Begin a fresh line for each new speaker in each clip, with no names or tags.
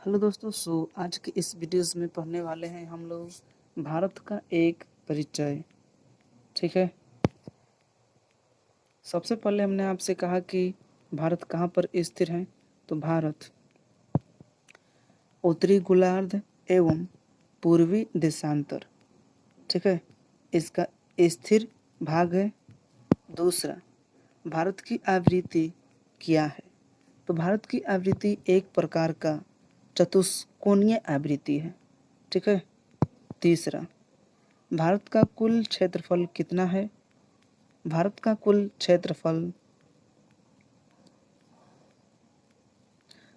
Hello दोस्तों। आज के इस वीडियोस में पढ़ने वाले हैं हम लोग भारत का एक परिचय। ठीक है। सबसे पहले हमने आपसे कहा कि भारत कहाँ पर स्थिर है। तो भारत उत्तरी गोलार्ध एवं पूर्वी देशांतर, ठीक है, इसका स्थिर भाग है। दूसरा, भारत की आवृत्ति क्या है। तो भारत की आवृत्ति एक प्रकार का चतुष्कोणीय आवृत्ति है। ठीक है। तीसरा, भारत का कुल क्षेत्रफल कितना है। भारत का कुल क्षेत्रफल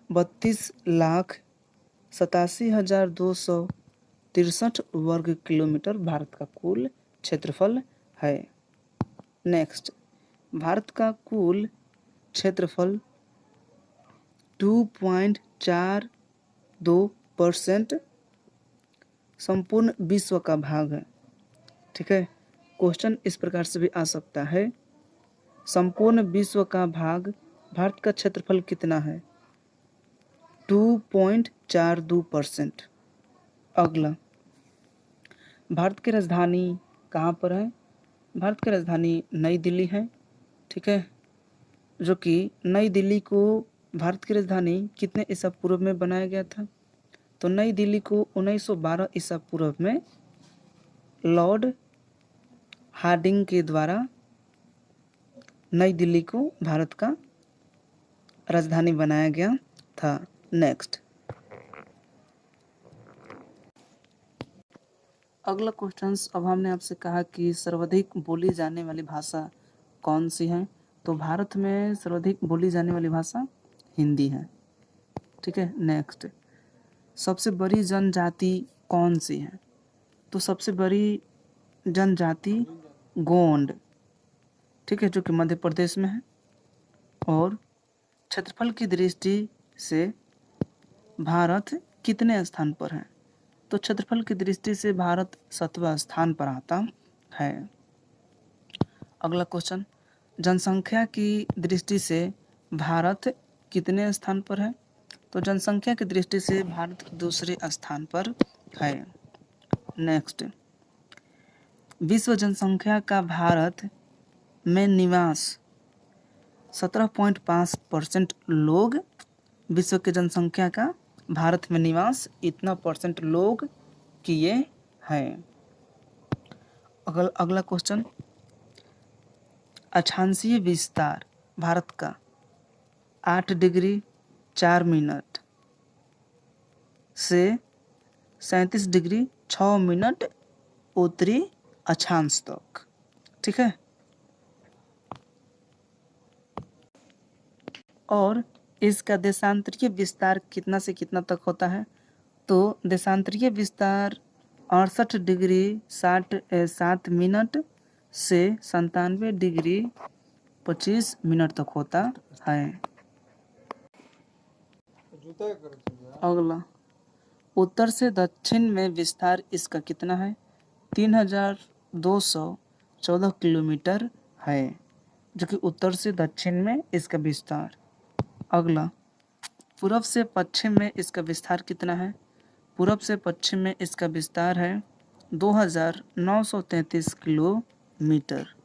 32,87,263 वर्ग किलोमीटर भारत का कुल क्षेत्रफल है। नेक्स्ट, भारत का कुल क्षेत्रफल 2.42% संपूर्ण विश्व का भाग है। ठीक है। क्वेश्चन इस प्रकार से भी आ सकता है, संपूर्ण विश्व का भाग भारत का क्षेत्रफल कितना है। 2.42%। अगला, भारत की राजधानी कहाँ पर है। भारत की राजधानी नई दिल्ली है। ठीक है। जो कि नई दिल्ली को भारत की राजधानी कितने ईसा पूर्व में बनाया गया था। तो नई दिल्ली को 1912 ईसा पूर्व में लॉर्ड हार्डिंग के द्वारा नई दिल्ली को भारत का राजधानी बनाया गया था। नेक्स्ट, अगला क्वेश्चंस। अब हमने आपसे कहा कि सर्वाधिक बोली जाने वाली भाषा कौन सी है। तो भारत में सर्वाधिक बोली जाने वाली भाषा हिंदी है। ठीक है। नेक्स्ट, सबसे बड़ी जनजाति कौन सी है। तो सबसे बड़ी जनजाति गोंड, ठीक है, जो कि मध्य प्रदेश में है। और क्षेत्रफल की दृष्टि से भारत कितने स्थान पर है। तो क्षेत्रफल की दृष्टि से भारत 7वां स्थान पर आता है। अगला क्वेश्चन, जनसंख्या की दृष्टि से भारत कितने स्थान पर है। तो जनसंख्या की दृष्टि से भारत दूसरे स्थान पर है। नेक्स्ट, विश्व जनसंख्या का भारत में निवास 17.5% लोग, विश्व की जनसंख्या का भारत में निवास इतना % लोग किए हैं। अगला क्वेश्चन, अक्षांशीय विस्तार भारत का 8 डिग्री 4 मिनट से 37 डिग्री 6 मिनट उत्तरी अक्षांश तक। ठीक है। और इसका देशांतरीय विस्तार कितना से कितना तक होता है। तो देशांतरीय विस्तार 68 डिग्री 7 मिनट से 97 डिग्री 25 मिनट तक होता है। अगला, उत्तर से दक्षिण में विस्तार इसका कितना है। 3214 किलोमीटर है, जो कि उत्तर से दक्षिण में इसका विस्तार। अगला, पूर्व से पश्चिम में इसका विस्तार कितना है। पूर्व से पश्चिम में इसका विस्तार है 2933 किलोमीटर।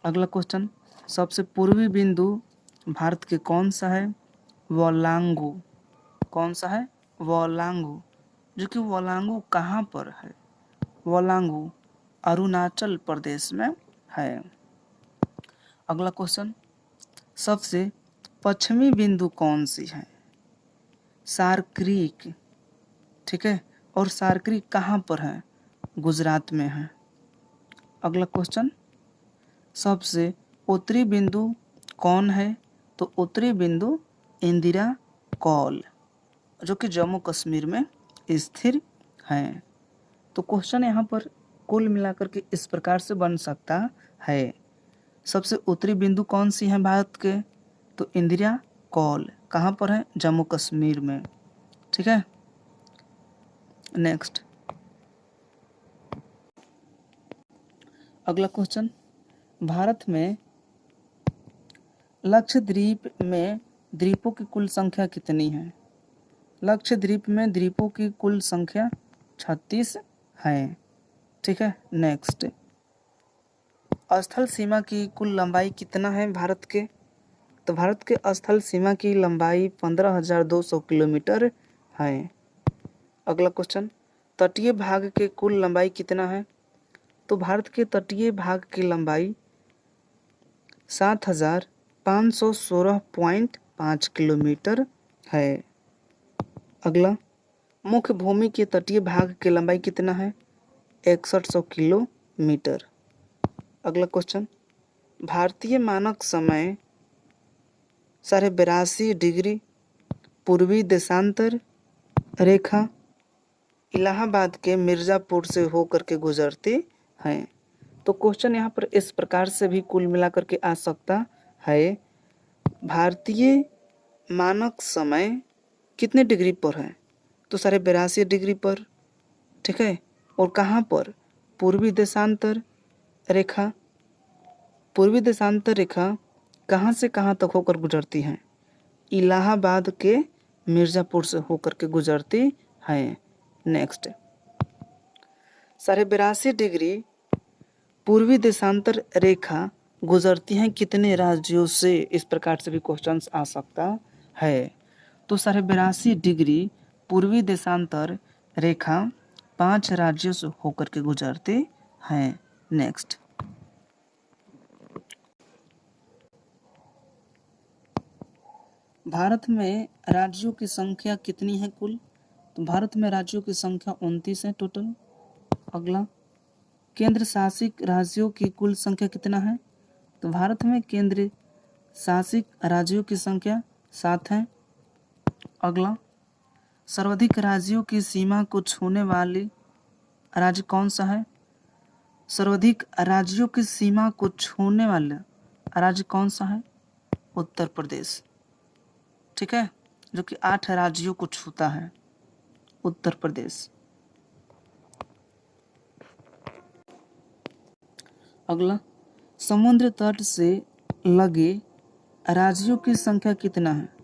अगला क्वेश्चन, सबसे पूर्वी बिंदु भारत के कौन सा है। वोलांगो। कौन सा है। वोलांगो, जो कि वोलांगो कहाँ पर है। वोलांगो अरुणाचल प्रदेश में है। अगला क्वेश्चन, सबसे पश्चिमी बिंदु कौन सी है। सार क्रीक। ठीक है। और सार क्रीक कहाँ पर है। गुजरात में है। अगला क्वेश्चन, सबसे उत्तरी बिंदु कौन है। तो उत्तरी बिंदु इंदिरा कौल, जो कि जम्मू कश्मीर में स्थिर है। तो क्वेश्चन यहाँ पर कुल मिलाकर के इस प्रकार से बन सकता है, सबसे उत्तरी बिंदु कौन सी है भारत के। तो इंदिरा कौल कहाँ पर है। जम्मू कश्मीर में। ठीक है। नेक्स्ट, अगला क्वेश्चन, भारत में लक्षद्वीप में द्वीपों की कुल संख्या कितनी है। लक्षद्वीप में द्वीपों की कुल संख्या 36 है। ठीक है, नेक्स्ट, स्थल सीमा की कुल लंबाई कितना है भारत के? तो भारत के स्थल सीमा की लंबाई 15,200 किलोमीटर है। अगला क्वेश्चन, तटीय भाग के कुल लंबाई कितना है? तो भारत के तटीय भाग की लंबाई 7,516.5 किलोमीटर है। अगला, मुख्य भूमि के तटीय भाग की लंबाई कितना है? 6100 किलोमीटर। अगला क्वेश्चन, भारतीय मानक समय 82.5 डिग्री पूर्वी देशांतर रेखा इलाहाबाद के मिर्ज़ापुर से होकर के गुजरती है। तो क्वेश्चन यहाँ पर इस प्रकार से भी कुल मिलाकर के आ सकता है, भारतीय मानक समय कितने डिग्री पर है? तो 82.5 डिग्री पर। ठीक है, और कहाँ पर? पूर्वी देशांतर रेखा। पूर्वी देशांतर रेखा कहाँ से कहाँ तक होकर गुजरती है? इलाहाबाद के मिर्ज़ापुर से होकर के गुजरती है। नेक्स्ट, 82.5 डिग्री पूर्वी देशांतर रेखा गुजरती हैं कितने राज्यों से? इस प्रकार से भी क्वेश्चंस आ सकता है। तो 82.5 डिग्री पूर्वी देशांतर रेखा 5 राज्यों से होकर के गुजरते हैं। नेक्स्ट, भारत में राज्यों की संख्या कितनी है कुल? तो भारत में राज्यों की संख्या 29 है टोटल। अगला, केंद्र शासित राज्यों की कुल संख्या कितना है? तो भारत में केंद्र शासित राज्यों की संख्या 7 है। अगला, सर्वाधिक राज्यों की सीमा को छूने वाली राज्य कौन सा है? सर्वाधिक राज्यों की सीमा को छूने वाला राज्य कौन सा है? उत्तर प्रदेश। ठीक है, जो कि 8 राज्यों को छूता है, उत्तर प्रदेश। अगला, समुद्र तट से लगे राज्यों की संख्या कितना है?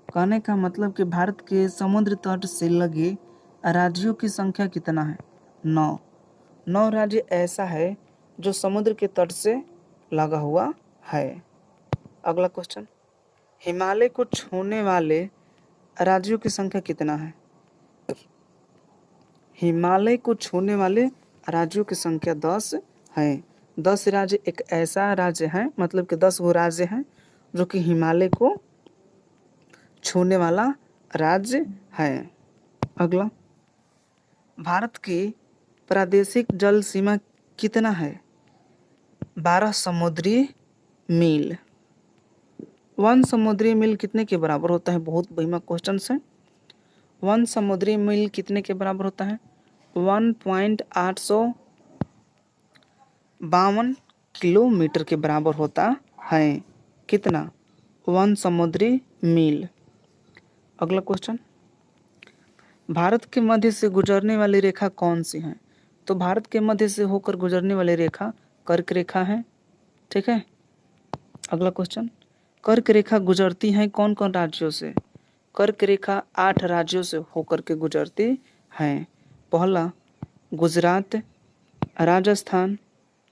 कहने का मतलब कि भारत के समुद्र तट से लगे राज्यों की संख्या कितना है? 9 राज्य ऐसा है जो समुद्र के तट से लगा हुआ है। अगला क्वेश्चन, हिमालय को छूने वाले राज्यों की संख्या कितना है? हिमालय को छूने वाले राज्यों की संख्या 10 है। 10 राज्य एक ऐसा राज्य है, मतलब कि 10 वो राज्य हैं जो कि हिमालय को छूने वाला राज्य है। अगला, भारत की प्रादेशिक जल सीमा कितना है? 12 समुद्री मील। 1 समुद्री मील कितने के बराबर होता है? बहुत बढ़िया क्वेश्चन है। 1 समुद्री मील कितने के बराबर होता है? 1.852 किलोमीटर के बराबर होता है। कितना? 1 समुद्री मील। अगला क्वेश्चन, भारत के मध्य से गुजरने वाली रेखा कौन सी है? तो भारत के मध्य से होकर गुजरने वाली रेखा कर्क रेखा है। ठीक है, अगला क्वेश्चन, कर्क रेखा गुजरती है कौन कौन राज्यों से? कर्क रेखा 8 राज्यों से होकर के गुजरती है। पहला, गुजरात, राजस्थान,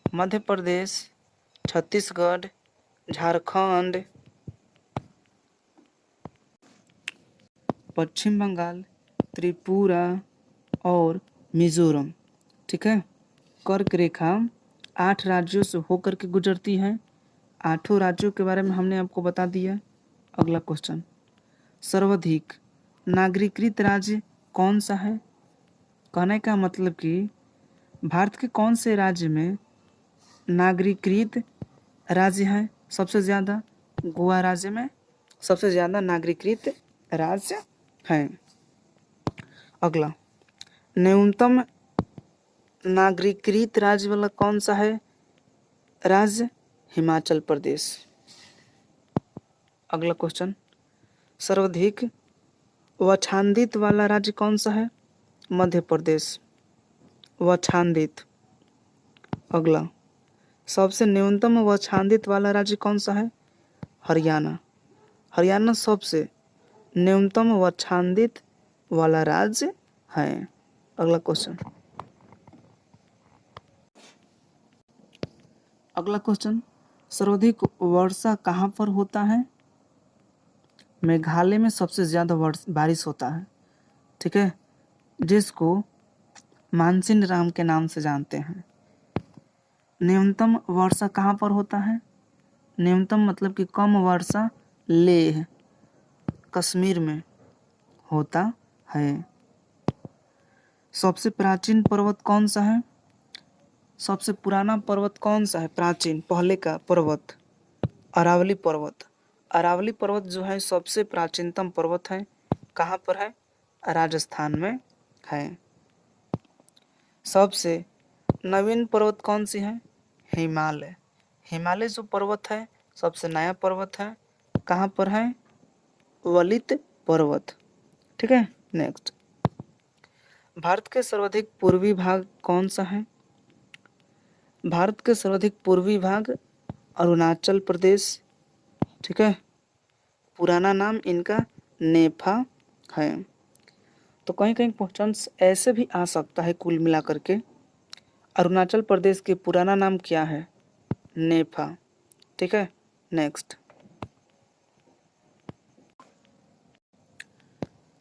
मध्य प्रदेश, छत्तीसगढ़, झारखंड, पश्चिम बंगाल, त्रिपुरा और मिजोरम। ठीक है, कर्क रेखा 8 राज्यों से होकर के गुजरती है। 8 राज्यों के बारे में हमने आपको बता दिया। अगला क्वेश्चन, सर्वाधिक नागरिकृत राज्य कौन सा है? कहने का मतलब कि भारत के कौन से राज्य में नागरिकृत राज्य है सबसे ज़्यादा? गोवा राज्य में सबसे ज़्यादा नागरिकृत राज्य है। अगला, न्यूनतम नागरिकृत राज्य वाला कौन सा है राज्य? हिमाचल प्रदेश। अगला क्वेश्चन, सर्वाधिक वछांदित वाला राज्य कौन सा है? मध्य प्रदेश, वछांदित। अगला, सबसे न्यूनतम वछांदित वाला राज्य कौन सा है? हरियाणा। हरियाणा सबसे न्यूनतम वछांदित वाला राज्य है। अगला क्वेश्चन। अगला क्वेश्चन, सर्वाधिक वर्षा कहाँ पर होता है? मेघालय में सबसे ज़्यादा बारिश होता है, ठीक है, जिसको मानसिन राम के नाम से जानते हैं। न्यूनतम वर्षा कहाँ पर होता है? न्यूनतम मतलब कि कम वर्षा लेह कश्मीर में होता है। सबसे प्राचीन पर्वत कौन सा है? सबसे पुराना पर्वत कौन सा है? प्राचीन पहले का पर्वत अरावली पर्वत। अरावली पर्वत जो है सबसे प्राचीनतम पर्वत है। कहाँ पर है? राजस्थान में है। सबसे नवीन पर्वत कौन सी है? हिमालय। हिमालय जो पर्वत है सबसे नया पर्वत है। कहाँ पर है? वलित पर्वत, ठीक है। नेक्स्ट, भारत के सर्वाधिक पूर्वी भाग कौन सा है? भारत के सर्वाधिक पूर्वी भाग अरुणाचल प्रदेश, ठीक है, पुराना नाम इनका नेफा है। तो कहीं कहीं क्वेश्चन ऐसे भी आ सकता है कुल मिलाकर के, अरुणाचल प्रदेश के पुराना नाम क्या है? नेफा, ठीक है। नेक्स्ट,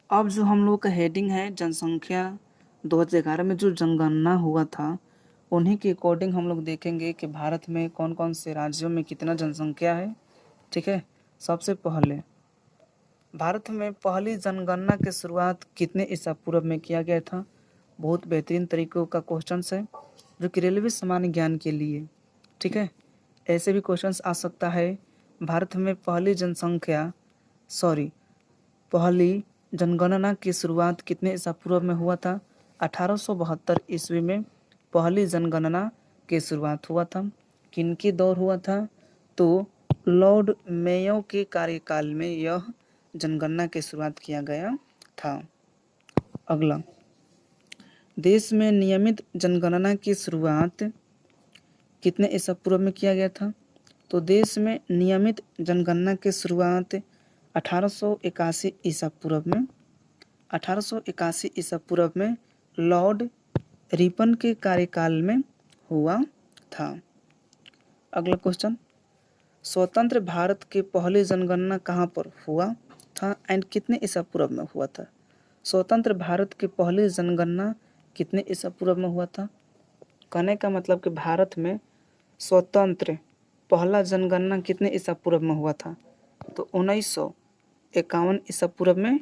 अब जो हम लोग का हेडिंग है जनसंख्या 2011 में जो जनगणना हुआ था उन्हीं के अकॉर्डिंग हम लोग देखेंगे कि भारत में कौन कौन से राज्यों में कितना जनसंख्या है, ठीक है। सबसे पहले भारत में पहली जनगणना की शुरुआत कितने ईसा पूर्व में किया गया था? बहुत बेहतरीन तरीकों का क्वेश्चन है जो कि रेलवे सामान्य ज्ञान के लिए, ठीक है। ऐसे भी क्वेश्चंस आ सकता है, भारत में पहली जनगणना की शुरुआत कितने ईसा पूर्व में हुआ था? 1872 ईस्वी में पहली जनगणना की शुरुआत हुआ था। किनके दौर हुआ था? तो लॉर्ड मेयो के कार्यकाल में यह जनगणना की शुरुआत किया गया था। अगला, देश में नियमित जनगणना की शुरुआत कितने ईसा पूर्व में किया गया था? तो देश में नियमित जनगणना की शुरुआत 1881 ईसा पूर्व में 1881 ईसा पूर्व में लॉर्ड रिपन के कार्यकाल में हुआ था। अगला क्वेश्चन, स्वतंत्र भारत के पहली जनगणना कहाँ पर हुआ था एंड कितने ईसा पूर्व में हुआ था? स्वतंत्र भारत की पहली जनगणना कितने ईसा पूर्व में हुआ था? कहने का मतलब कि भारत में स्वतंत्र पहला जनगणना कितने ईसा पूर्व में हुआ था? तो 1951 ईसा पूर्व में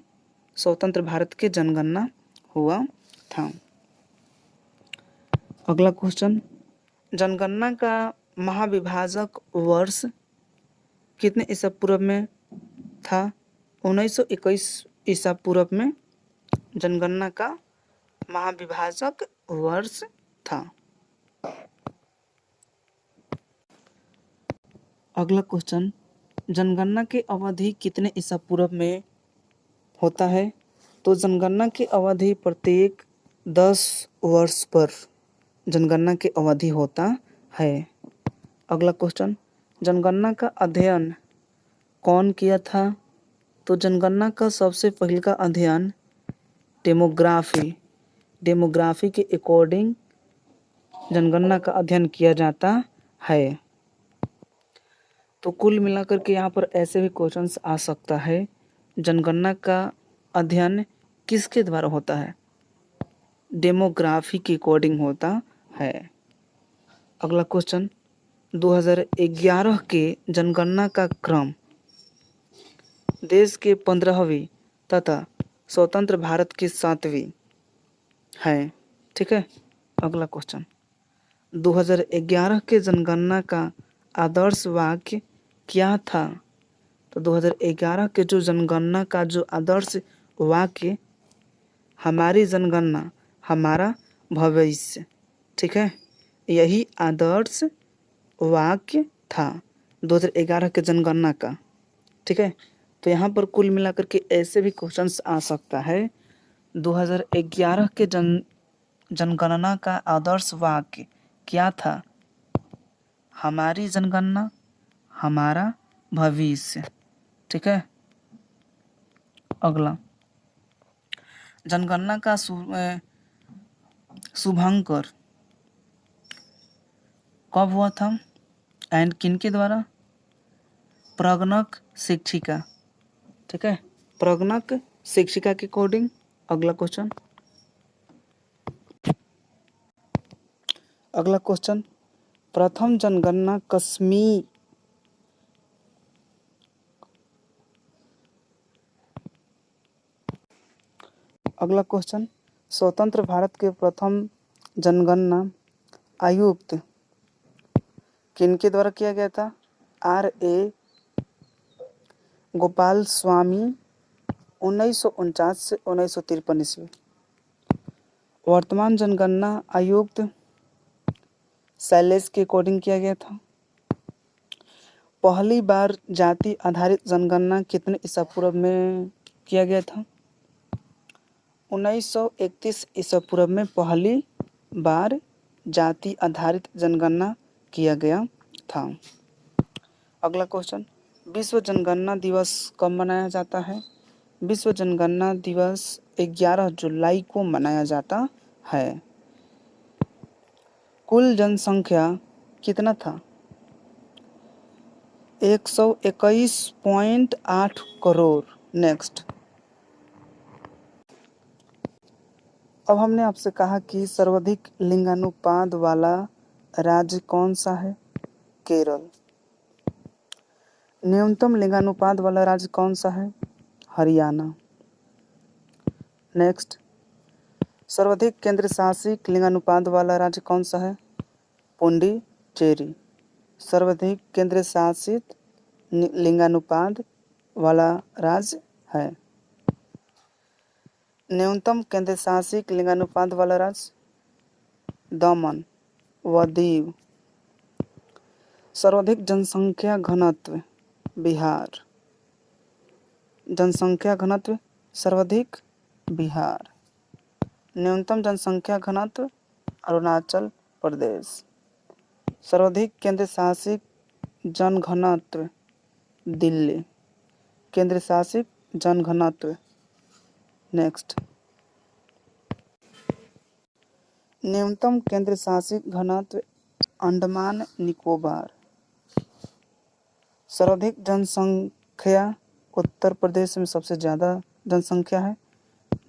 स्वतंत्र भारत की जनगणना हुआ था। अगला क्वेश्चन, जनगणना का महाविभाजक वर्ष कितने ईसा पूर्व में था? 1921 ईसा पूर्व में जनगणना का महाविभाजक वर्ष था। अगला क्वेश्चन, जनगणना की अवधि कितने ईसा पूर्व में होता है? तो जनगणना की अवधि प्रत्येक 10 वर्ष पर जनगणना की अवधि होता है। अगला क्वेश्चन, जनगणना का अध्ययन कौन किया था? तो जनगणना का सबसे पहले का अध्ययन डेमोग्राफी के अकॉर्डिंग जनगणना का अध्ययन किया जाता है। तो कुल मिलाकर के यहाँ पर ऐसे भी क्वेश्चंस आ सकता है, जनगणना का अध्ययन किसके द्वारा होता है? डेमोग्राफी के अकॉर्डिंग होता है। अगला क्वेश्चन, 2011 के जनगणना का क्रम देश के 15वीं तथा स्वतंत्र भारत की 7वीं है, ठीक है। अगला क्वेश्चन, 2011 के जनगणना का आदर्श वाक्य क्या था? तो 2011 के जो जनगणना का जो आदर्श वाक्य, हमारी जनगणना हमारा भविष्य, ठीक है, यही आदर्श वाक्य था 2011 के जनगणना का, ठीक है। तो यहाँ पर कुल मिलाकर के ऐसे भी क्वेश्चंस आ सकता है, 2011 के जनगणना का आदर्श वाक्य क्या था? हमारी जनगणना हमारा भविष्य, ठीक है। अगला, जनगणना का शुभांकर कब हुआ था एंड किनके द्वारा? प्रगणक शिक्षिका। ठीक है, प्रगणक शिक्षिका के अकॉर्डिंग। अगला क्वेश्चन, प्रथम जनगणना कश्मीर अगला क्वेश्चन, स्वतंत्र भारत के प्रथम जनगणना आयुक्त किनके द्वारा किया गया था? R.A. गोपाल स्वामी 1949 से 1953 ईस्वी। वर्तमान जनगणना आयुक्त शैलेश के अकॉर्डिंग किया गया था। पहली बार जाति आधारित जनगणना कितने ईसा पूर्व में किया गया था? 1931 ईसा पूर्व में पहली बार जाति आधारित जनगणना किया गया था। अगला क्वेश्चन, विश्व जनगणना दिवस कब मनाया जाता है? विश्व जनगणना दिवस 11 जुलाई को मनाया जाता है। कुल जनसंख्या कितना था? 121.8 करोड़। नेक्स्ट, अब हमने आपसे कहा कि सर्वाधिक लिंगानुपात वाला राज्य कौन सा है? केरल। न्यूनतम लिंगानुपात वाला राज्य कौन सा है? हरियाणा। नेक्स्ट, सर्वाधिक केंद्र शासित लिंगानुपात वाला राज्य कौन सा है? पुडुचेरी। सर्वाधिक केंद्र शासित लिंगानुपात वाला राज्य है। न्यूनतम केंद्र शासित लिंगानुपात वाला राज्य? दमन व दीव। सर्वाधिक जनसंख्या घनत्व? बिहार। जनसंख्या घनत्व सर्वाधिक? बिहार। न्यूनतम जनसंख्या घनत्व? अरुणाचल प्रदेश। सर्वाधिक केंद्र शासित जनघनत्व? दिल्ली। केंद्र शासित जनघनत्व। नेक्स्ट, न्यूनतम केंद्र शासित घनत्व? अंडमान निकोबार। सर्वाधिक जनसंख्या? उत्तर प्रदेश में सबसे ज़्यादा जनसंख्या है।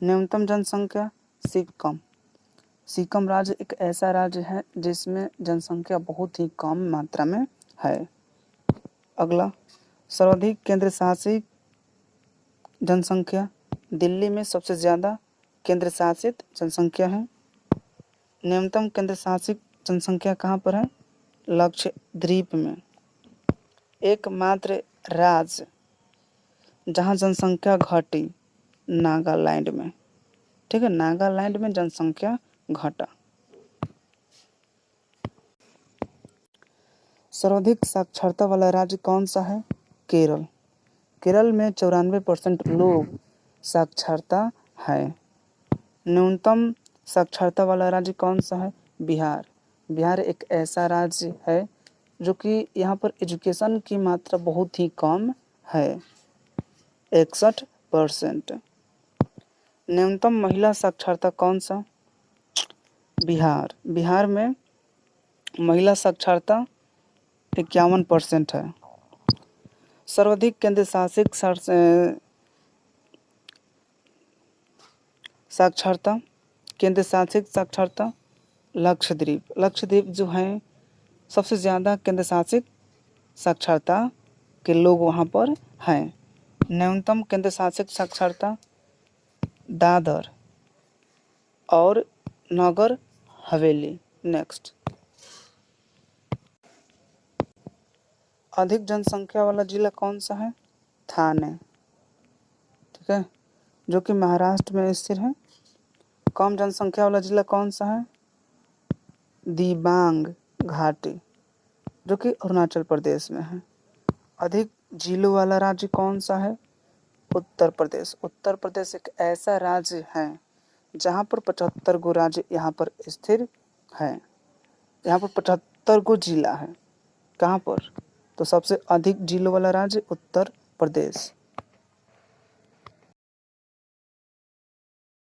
न्यूनतम जनसंख्या? सिक्किम। सिक्किम राज्य एक ऐसा राज्य है जिसमें जनसंख्या बहुत ही कम मात्रा में है। अगला, सर्वाधिक केंद्र शासित जनसंख्या? दिल्ली में सबसे ज़्यादा केंद्र शासित जनसंख्या है। न्यूनतम केंद्र शासित जनसंख्या कहाँ पर है? लक्षद्वीप में। एकमात्र राज्य जहाँ जनसंख्या घटी, नागालैंड में। ठीक है, नागालैंड में जनसंख्या घटा। सर्वाधिक साक्षरता वाला राज्य कौन सा है? केरल। केरल में 94% लोग साक्षरता है। न्यूनतम साक्षरता वाला राज्य कौन सा है? बिहार। बिहार एक ऐसा राज्य है जो कि यहाँ पर एजुकेशन की मात्रा बहुत ही कम है, 61%। न्यूनतम महिला साक्षरता कौन सा? बिहार। बिहार में महिला साक्षरता 51% है। सर्वाधिक केंद्र शासित साक्षरता? केंद्र शासित साक्षरता? लक्षद्वीप। लक्षद्वीप जो है सबसे ज़्यादा केंद्र शासित साक्षरता के लोग वहाँ पर हैं। न्यूनतम केंद्र शासित साक्षरता? दादर और नगर हवेली। नेक्स्ट, अधिक जनसंख्या वाला जिला कौन सा है? थाने। ठीक है, जो कि महाराष्ट्र में स्थित है। कम जनसंख्या वाला जिला कौन सा है? दिबांग घाटी, जो कि अरुणाचल प्रदेश में है। अधिक जिलों वाला राज्य कौन सा है? उत्तर प्रदेश। उत्तर प्रदेश एक ऐसा राज्य है जहाँ पर 75 गो राज्य यहाँ पर स्थिर है। यहाँ पर 75 गो जिला है। कहाँ पर? तो सबसे अधिक जिलों वाला राज्य उत्तर प्रदेश।